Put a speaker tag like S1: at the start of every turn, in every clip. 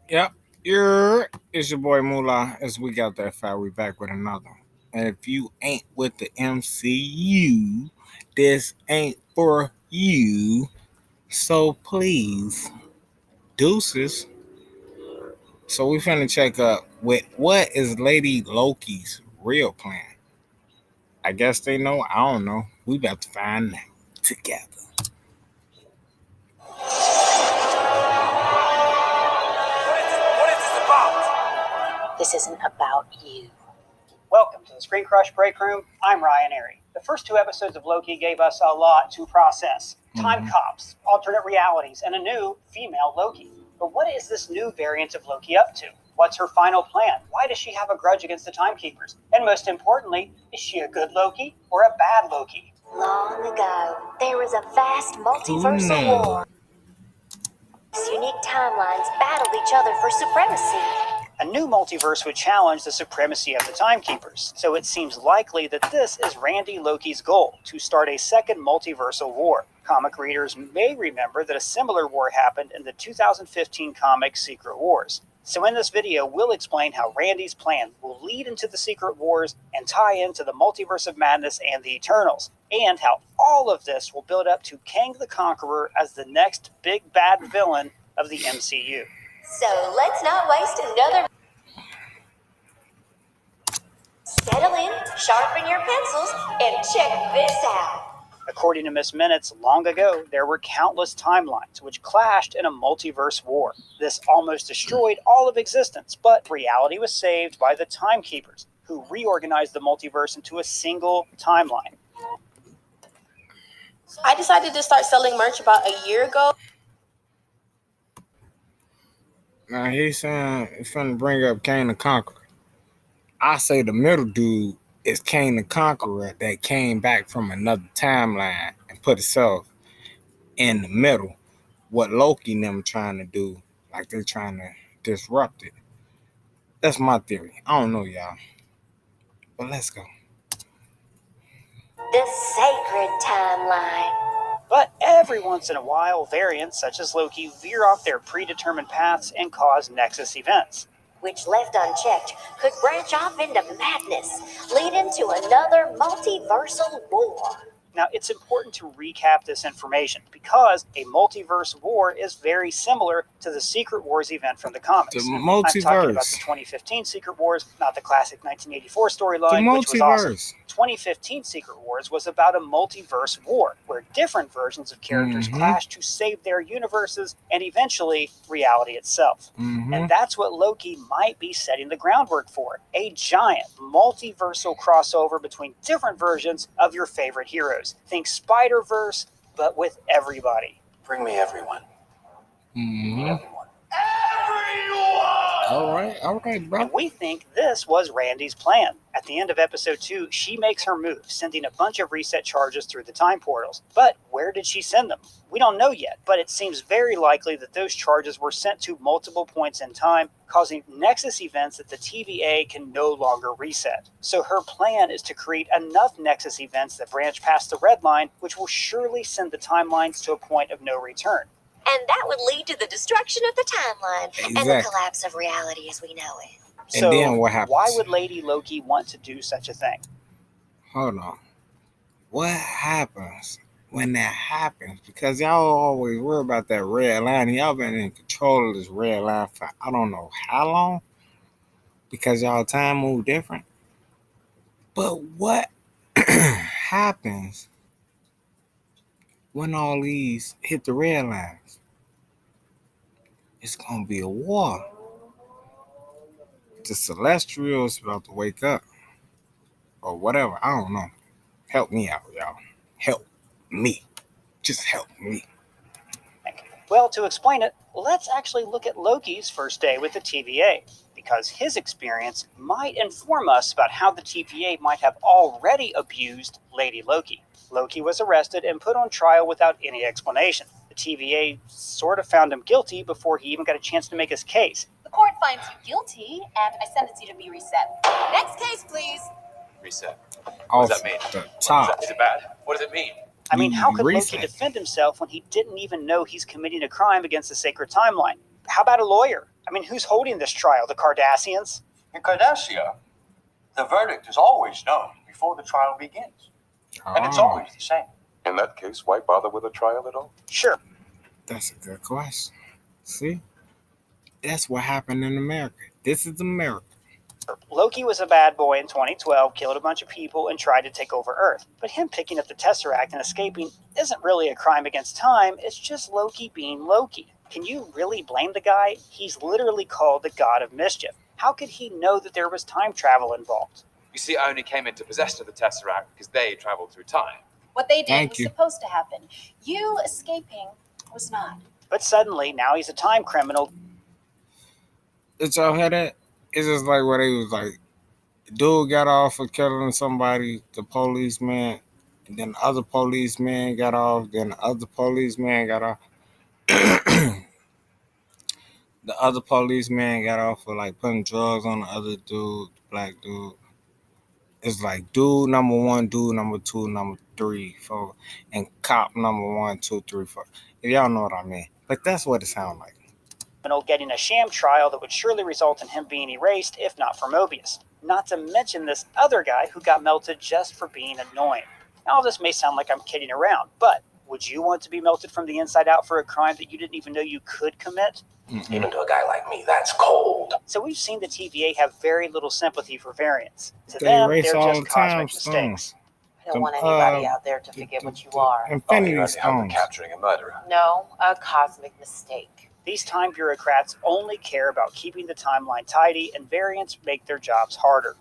S1: Yep, it's your boy Mullah. As we got that fire, we back with another. And if you ain't with the MCU, this ain't for you. So please, deuces. So we finna check up with what is Lady Loki's real plan. I guess they know. I don't know. We about to find out together.
S2: What is this about?
S3: This isn't about you.
S2: Welcome to the Screen Crush Break Room. I'm Ryan Airy. The first two episodes of Loki gave us a lot to process. Time cops, alternate realities, and a new female Loki. But what is this new variant of Loki up to? What's her final plan? Why does she have a grudge against the Timekeepers? And most importantly, is she a good Loki or a bad Loki?
S3: Long ago, there was a vast
S1: Who
S3: multiversal
S1: knows?
S3: war. Unique timelines battled each other for supremacy.
S2: A new multiverse would challenge the supremacy of the Timekeepers, so it seems likely that this is Randy Loki's goal, to start a second multiversal war. Comic readers may remember that a similar war happened in the 2015 comic Secret Wars. So in this video, we'll explain how Randy's plan will lead into the Secret Wars and tie into the Multiverse of Madness and the Eternals, and how all of this will build up to Kang the Conqueror as the next big bad villain of the MCU.
S3: So let's not waste another. Settle in, sharpen your pencils, and check this out.
S2: According to Miss Minutes, long ago, there were countless timelines which clashed in a multiverse war. This almost destroyed all of existence, but reality was saved by the Timekeepers, who reorganized the multiverse into a single timeline.
S4: I decided to start selling merch about a year ago.
S1: Now he's saying he's finna bring up Kane the Conqueror. I say the middle dude is Kane the Conqueror that came back from another timeline and put itself in the middle. What Loki and them trying to do, like they're trying to disrupt it. That's my theory. I don't know, y'all. But let's go.
S3: The sacred timeline.
S2: But every once in a while, variants such as Loki veer off their predetermined paths and cause Nexus events.
S3: Which, left unchecked, could branch off into madness, leading to another multiversal war.
S2: Now, it's important to recap this information because a multiverse war is very similar to the Secret Wars event from the comics.
S1: The
S2: I'm talking about the
S1: multiverse.
S2: 2015 Secret Wars, not the classic 1984
S1: The
S2: storyline, which was awesome.
S1: multiverse.
S2: 2015 Secret Wars was about a multiverse war where different versions of characters clashed to save their universes and eventually reality itself. And that's what Loki might be setting the groundwork for, a giant multiversal crossover between different versions of your favorite heroes. Think Spider-Verse, but with everybody.
S5: Bring me everyone.
S2: Everyone.
S1: All right,
S2: And
S1: bro.
S2: we think this was Randy's plan. At the end of episode 2, she makes her move, sending a bunch of reset charges through the time portals. But where did she send them? We don't know yet, but it seems very likely that those charges were sent to multiple points in time, causing Nexus events that the TVA can no longer reset. So her plan is to create enough Nexus events that branch past the red line, which will surely send the timelines to a point of no return.
S3: And that would lead to the destruction of the timeline and the
S1: Exactly.
S3: collapse of reality as we know it.
S1: And
S2: So
S1: then what happens?
S2: why would Lady Loki want to do such a thing?
S1: Hold on. What happens when that happens? Because y'all always worry about that red line. Y'all been in control of this red line for I don't know how long. Because y'all time move different. But what happens when all these hit the red lines? It's gonna be a war. The Celestials about to wake up. Or whatever. I don't know. Help me out, y'all. Help me. Just help me.
S2: Well, to explain it, let's actually look at Loki's first day with the TVA, because his experience might inform us about how the TVA might have already abused Lady Loki. Loki was arrested and put on trial without any explanation. The TVA sort of found him guilty before he even got a chance to make his case.
S6: The court finds you guilty, and I sentence you to be reset. Next case, please.
S5: Reset.
S1: Off
S5: does that mean?
S1: the top.
S5: Is it bad? What does it mean?
S2: I mean, how could Loki
S1: Reset.
S2: defend himself when he didn't even know he's committing a crime against the sacred timeline? How about a lawyer? I mean, who's holding this trial? The Cardassians?
S7: In Cardassia, the verdict is always known before the trial begins. And it's always the same.
S8: In that case, why bother with a trial at all?
S2: Sure.
S1: That's a good question. See? That's what happened in America. This is America.
S2: Loki was a bad boy in 2012, killed a bunch of people, and tried to take over Earth. But him picking up the Tesseract and escaping isn't really a crime against time, it's just Loki being Loki. Can you really blame the guy? He's literally called the god of mischief. How could he know that there was time travel involved?
S5: You see, I only came into possession of the Tesseract because they traveled through time.
S6: What they did
S1: Thank
S6: was
S1: you.
S6: supposed to happen. You escaping was not.
S2: But suddenly, now he's a time criminal.
S1: Did y'all hear that? It's just like what he was like. Dude got off for killing somebody, the policeman, and then the other policeman got off, then the other policeman got off. The other policeman got off for like putting drugs on the other dude, the black dude. It's like dude number 1, dude number 2, number 3, 4, and cop number 1, 2, 3, 4. If y'all know what I mean. But that's what it sounds like.
S2: Getting a sham trial that would surely result in him being erased, if not for Mobius. Not to mention this other guy who got melted just for being annoying. Now, this may sound like I'm kidding around, but would you want to be melted from the inside out for a crime that you didn't even know you could commit?
S7: Even to a guy like me, that's cold.
S2: So we've seen the TVA have very little sympathy for variants. To
S1: They
S2: them,
S1: erase
S2: they're
S1: all
S2: just
S1: the time
S2: cosmic mistakes.
S1: stones.
S9: I don't want anybody out there to forget what you are.
S1: Infinity stones.
S7: Capturing a murderer.
S9: No, a cosmic mistake.
S2: These time bureaucrats only care about keeping the timeline tidy, and variants make their jobs harder.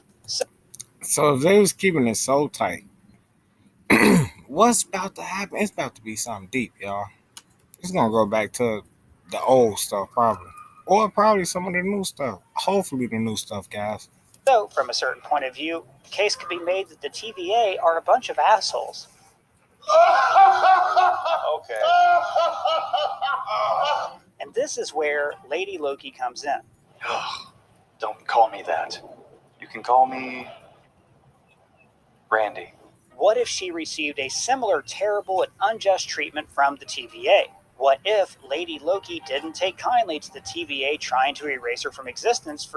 S1: So if they was keeping it so tight, what's about to happen? It's about to be something deep, y'all. It's gonna go back to the old stuff, probably, or probably some of the new stuff. Hopefully, the new stuff, guys.
S2: So, from a certain point of view, the case could be made that the TVA are a bunch of assholes.
S7: Okay.
S2: And this is where Lady Loki comes in.
S7: Don't call me that. You can call me Randy.
S2: What if she received a similar terrible and unjust treatment from the TVA? What if Lady Loki didn't take kindly to the TVA trying to erase her from existence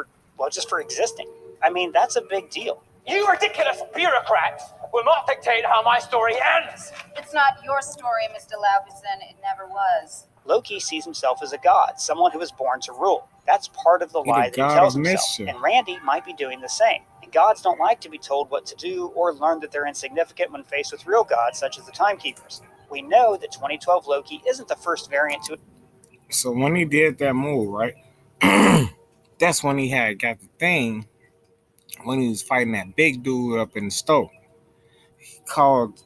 S2: just for existing? I mean, that's a big deal.
S5: You ridiculous bureaucrats will not dictate how my story ends!
S6: It's not your story, Mr. Laufeyson. It never was.
S2: Loki sees himself as a god, someone who was born to rule. That's part of the
S1: He's
S2: lie
S1: a
S2: that
S1: god
S2: he tells
S1: of
S2: himself.
S1: mischief.
S2: And Randy might be doing the same. And gods don't like to be told what to do or learn that they're insignificant when faced with real gods, such as the Timekeepers. We know that 2012 Loki isn't the first variant to...
S1: So when he did that move, right? That's when he had got the thing. When he was fighting that big dude up in the stove, he called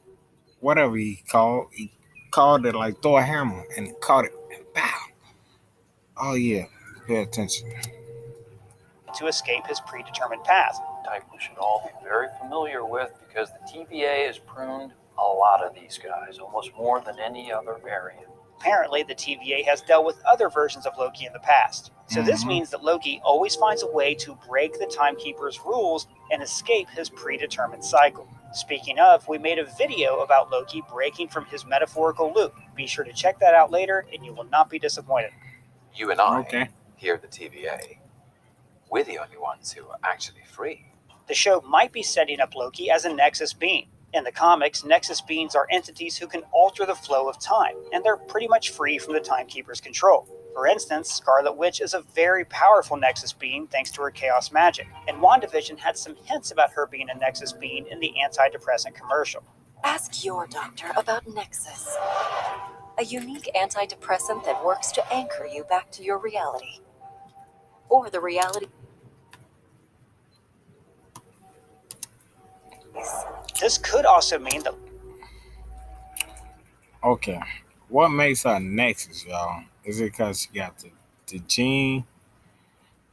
S1: whatever he called it like Thor hammer, and he caught it. Pow! Oh yeah, pay attention.
S2: to escape his predetermined path.
S10: Type we should all be very familiar with because the TVA has pruned a lot of these guys, almost more than any other variant.
S2: Apparently, the TVA has dealt with other versions of Loki in the past. So this means that Loki always finds a way to break the Timekeeper's rules and escape his predetermined cycle. Speaking of, we made a video about Loki breaking from his metaphorical loop. Be sure to check that out later, and you will not be disappointed.
S5: You and I,
S1: Okay.
S5: here at the TVA, we're the only ones who are actually free.
S2: The show might be setting up Loki as a Nexus being. In the comics, Nexus beings are entities who can alter the flow of time, and they're pretty much free from the Timekeeper's control. For instance, Scarlet Witch is a very powerful Nexus being thanks to her chaos magic, and WandaVision had some hints about her being a Nexus being in the antidepressant commercial.
S11: Ask your doctor about Nexus, a unique antidepressant that works to anchor you back to your reality. Or the reality.
S2: This could also mean that
S1: Okay. What makes her Nexus, y'all? Is it because she got the gene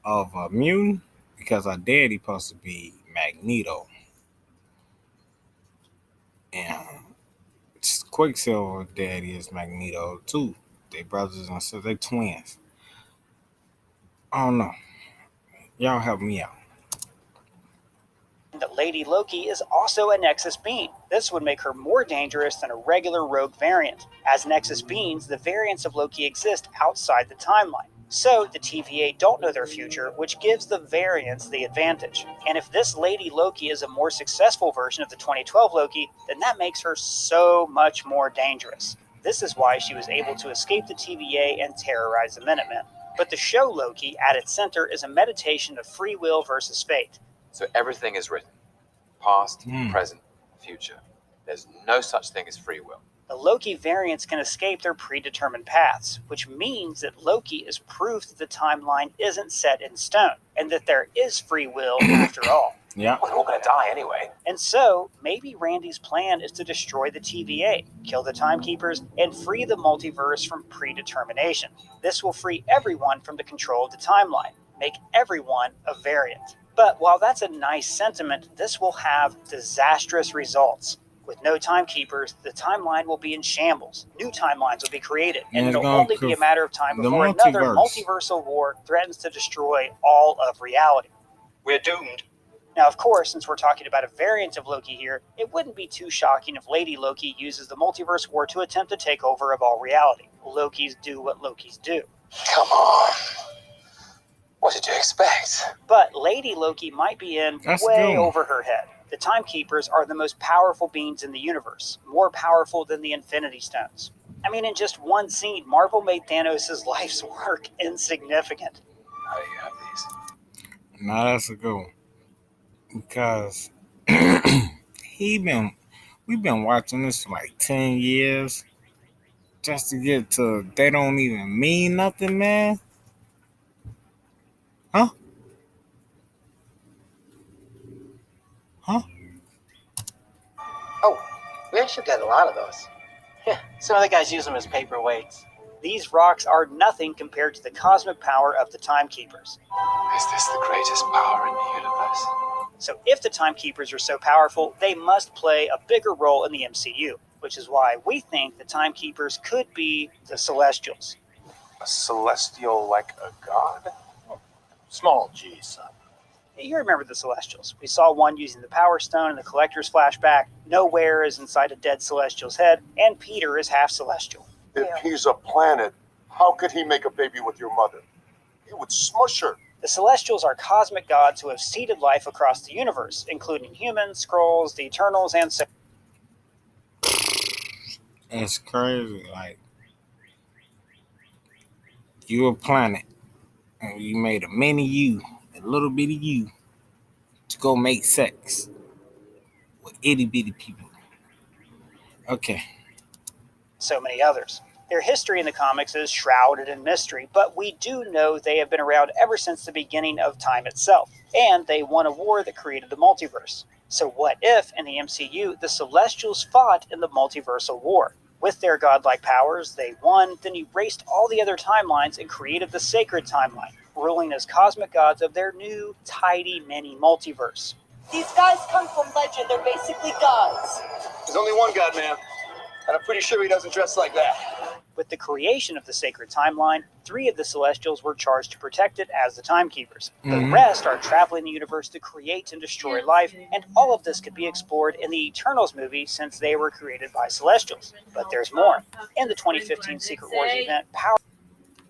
S1: of a mutant? Because her daddy supposed to be Magneto. And Quicksilver daddy is Magneto too. They brothers and sisters, they twins. I don't know. Y'all help me out.
S2: Lady Loki is also a Nexus being. This would make her more dangerous than a regular rogue variant. As Nexus beings, the variants of Loki exist outside the timeline. So the TVA don't know their future, which gives the variants the advantage. And if this Lady Loki is a more successful version of the 2012 Loki, then that makes her so much more dangerous. This is why she was able to escape the TVA and terrorize the Minutemen. But the show Loki, at its center, is a meditation of free will versus fate.
S5: So everything is written. Past, present, future. There's no such thing as free will.
S2: The Loki variants can escape their predetermined paths, which means that Loki is proof that the timeline isn't set in stone, and that there is free will after all.
S1: Yeah.
S7: We're all gonna die anyway.
S2: And so, maybe Randy's plan is to destroy the TVA, kill the Timekeepers, and free the multiverse from predetermination. This will free everyone from the control of the timeline, make everyone a variant. But while that's a nice sentiment, this will have disastrous results. With no Timekeepers, the timeline will be in shambles. New timelines will be created, and it'll only be a matter of time before another multiversal war threatens to destroy all of reality.
S7: We're doomed.
S2: Now, of course, since we're talking about a variant of Loki here, it wouldn't be too shocking if Lady Loki uses the multiverse war to attempt to take over of all reality. Lokis do what Lokis do.
S7: Come on. What did you expect?
S2: But Lady Loki might be in way over her head. The Timekeepers are the most powerful beings in the universe, more powerful than the Infinity Stones. I mean, in just one scene, Marvel made Thanos' life's work insignificant.
S5: How do you have these?
S1: Now that's a good one. Because we've been watching this for like 10 years just to get to they don't even mean nothing, man. Huh?
S12: Oh, we actually got a lot of those. Yeah, some other guys use them as paperweights.
S2: These rocks are nothing compared to the cosmic power of the Timekeepers.
S5: Is this the greatest power in the universe?
S2: So if the Timekeepers are so powerful, they must play a bigger role in the MCU, which is why we think the Timekeepers could be the Celestials.
S8: A celestial like a god?
S7: Small G, son.
S2: You remember the Celestials. We saw one using the Power Stone in the Collector's flashback. Nowhere is inside a dead Celestial's head, and Peter is half Celestial.
S8: If he's a planet, how could he make a baby with your mother? He would smush her.
S2: The Celestials are cosmic gods who have seeded life across the universe, including humans, Skrulls, the Eternals, and so.
S1: It's crazy. Like, you a planet, and you made a mini you, a little bitty you, to go make sex with itty bitty people. Okay.
S2: So many others. Their history in the comics is shrouded in mystery, but we do know they have been around ever since the beginning of time itself, and they won a war that created the multiverse. So what if, in the MCU, the Celestials fought in the multiversal war? With their godlike powers, they won, then erased all the other timelines and created the sacred timeline, ruling as cosmic gods of their new, tidy mini multiverse.
S13: These guys come from legend. They're basically gods.
S7: There's only one god, man. And I'm pretty sure he doesn't dress like that.
S2: With the creation of the sacred timeline, 3 of the Celestials were charged to protect it as the Timekeepers. The rest are traveling the universe to create and destroy life, and all of this could be explored in the Eternals movie since they were created by Celestials. But there's more. In the 2015 Secret Wars event, power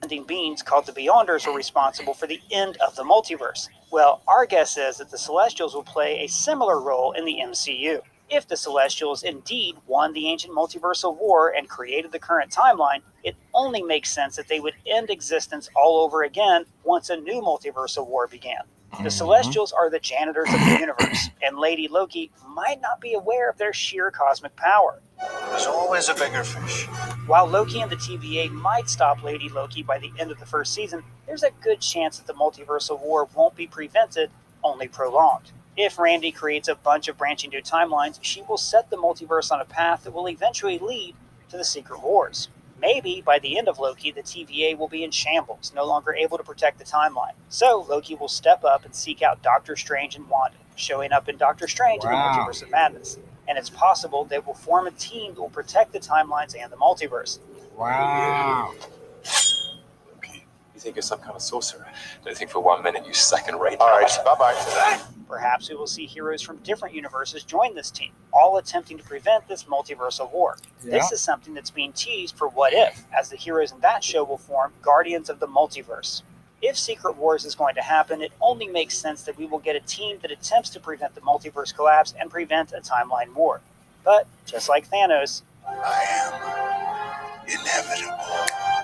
S2: ending beings called the Beyonders were responsible for the end of the multiverse. Well, our guess is that the Celestials will play a similar role in the MCU. If the Celestials indeed won the ancient multiversal war and created the current timeline, it only makes sense that they would end existence all over again once a new multiversal war began. The Celestials are the janitors of the universe, and Lady Loki might not be aware of their sheer cosmic power.
S7: There's always a bigger fish.
S2: While Loki and the TVA might stop Lady Loki by the end of the first season, there's a good chance that the multiversal war won't be prevented, only prolonged. If Randy creates a bunch of branching new timelines, she will set the multiverse on a path that will eventually lead to the Secret Wars. Maybe by the end of Loki, the TVA will be in shambles, no longer able to protect the timeline. So Loki will step up and seek out Doctor Strange and Wanda, showing up in Doctor Strange in the Multiverse of Madness. And it's possible they will form a team that will protect the timelines and the multiverse.
S1: Wow.
S7: Loki,
S5: You think you're some kind of sorcerer? Don't think for 1 minute you second-rate.
S8: All right, bye-bye.
S2: Perhaps we will see heroes from different universes join this team, all attempting to prevent this multiversal war.
S1: Yeah.
S2: This is something that's being teased for What If, as the heroes in that show will form Guardians of the Multiverse. If Secret Wars is going to happen, it only makes sense that we will get a team that attempts to prevent the multiverse collapse and prevent a timeline war. But, just like Thanos,
S14: Inevitable.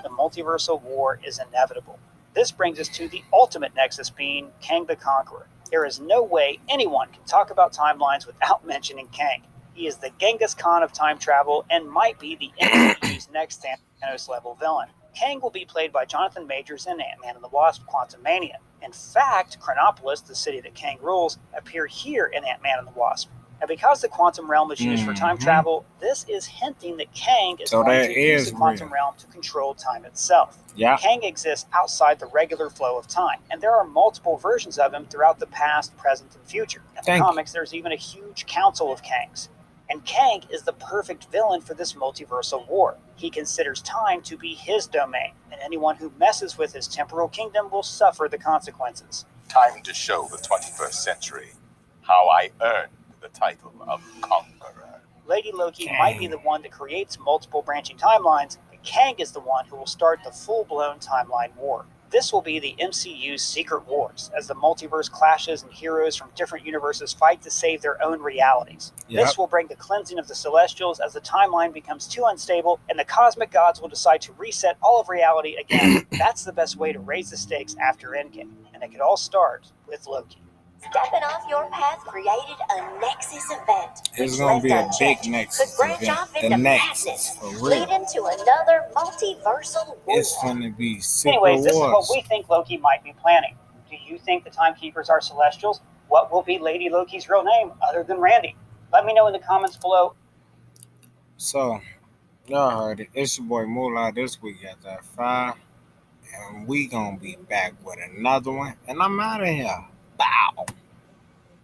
S2: the multiversal war is inevitable. This brings us to the ultimate nexus being Kang the Conqueror. There is no way anyone can talk about timelines without mentioning Kang. He is the Genghis Khan of time travel and might be the MCU's next Thanos-level villain. Kang will be played by Jonathan Majors in Ant-Man and the Wasp: Quantumania. In fact, Chronopolis, the city that Kang rules, appear here in Ant-Man and the Wasp. And because the quantum realm is used for time travel, this is hinting that Kang is going to use the quantum realm to control time itself.
S1: Yeah.
S2: Kang exists outside the regular flow of time, and there are multiple versions of him throughout the past, present, and future. In the comics, there's even a huge council of Kangs. And Kang is the perfect villain for this multiversal war. He considers time to be his domain, and anyone who messes with his temporal kingdom will suffer the consequences.
S14: Time to show the 21st century how I earned the title of Conqueror.
S2: Lady Loki might be the one that creates multiple branching timelines, but Kang is the one who will start the full-blown timeline war. This will be the MCU's Secret Wars, as the multiverse clashes and heroes from different universes fight to save their own realities.
S1: Yep.
S2: This will bring the cleansing of the Celestials as the timeline becomes too unstable, and the cosmic gods will decide to reset all of reality again. That's the best way to raise the stakes after Endgame, and it could all start with Loki.
S3: Stepping off your path created a Nexus event.
S1: It's going to be a big Nexus event. The Nexus, for real.
S3: Leading to another multiversal war.
S1: It's going to be Secret
S2: Anyways, this is what
S1: Wars.
S2: we think Loki might be planning. Do you think the Timekeepers are Celestials? What will be Lady Loki's real name other than Randy? Let me know in the comments below.
S1: So, y'all heard it. It's your boy Mullah this week at that 5. And we going to be back with another one. And I'm out of here. Bow.